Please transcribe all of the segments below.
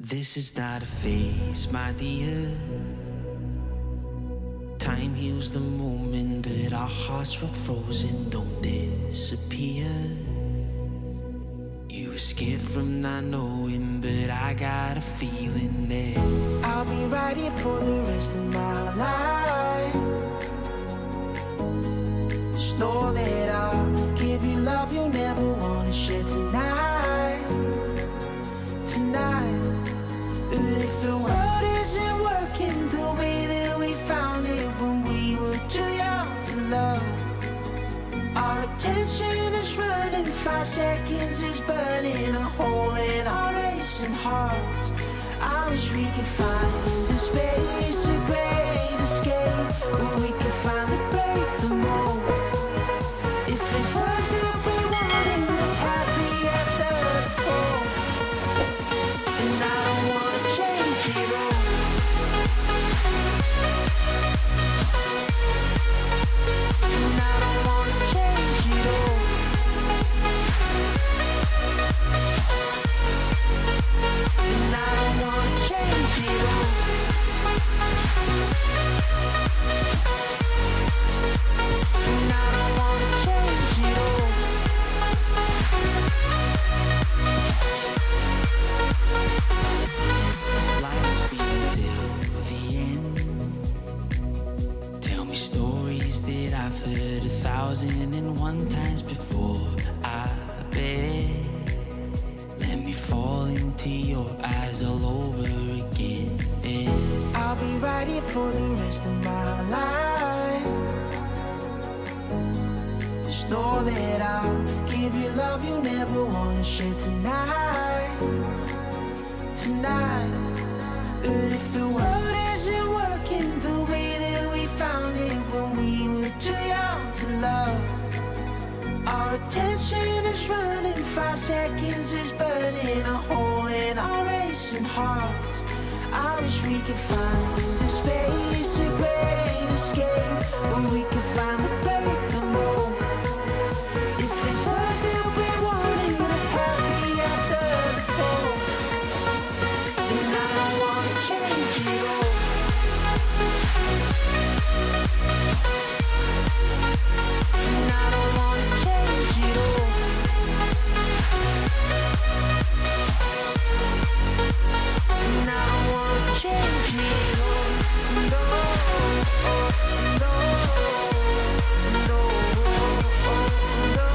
This is not a phase, my dear. Time heals the moment, but our hearts were frozen, don't disappear. You were scared from not knowing, but I got a feeling that I'll be right here for the rest of my life. Just know that I'll give you love you'll never wanna share tonight. Tonight. But if the world isn't working the way that we found it when we were too young to love, our attention is running, 5 seconds is burning a hole in our racing hearts. I wish we could find the space, a great escape, where we could finally break the mold. If it's us that we wanted, happy after the fall. And I don't wanna change it all. And I don't wanna change it all. And I don't wanna change it all. And I don't wanna change it all. life be till the end. Tell me stories that I've heard 1,001 times before. I bet. Let me fall into your eyes all over again. I'll be right here for the rest of my life. Just know that I'll give you love you'll never wanna share tonight. Tonight. But if the world isn't working the way that we found it when we were too young to love, our attention is running, 5 seconds is burning a hole in our racing hearts. I wish we could find the space, a great escape, where we could finally break the mold. If it's us that we wanted, happy after the fall. And I don't wanna change it all. And I don't wanna change it all. And I don't wanna change it all. No, no, no, no, no, no.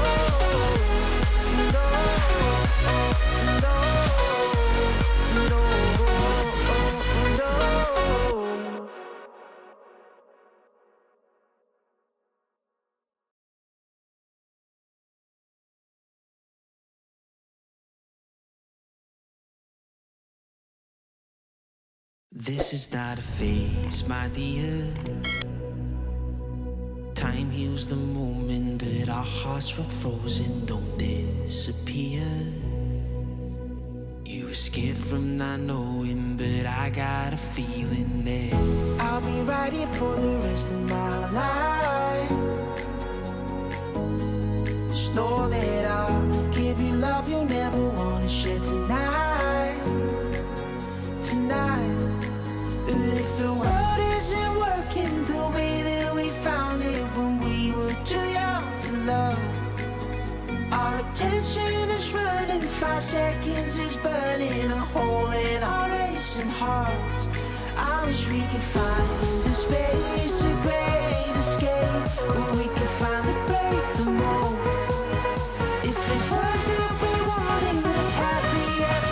This is not a phase, my dear. Time heals the moment, but our hearts were frozen, don't disappear. You were scared from not knowing, but I got a feeling that I'll be right here for the rest of my life. Just know that I'll give you love you'll never wanna share tonight. Tonight. But if the world isn't working the way that we found it when we were too young to love, our attention is running, 5 seconds is burning a hole in our racing hearts. I wish we could find the space, a great escape,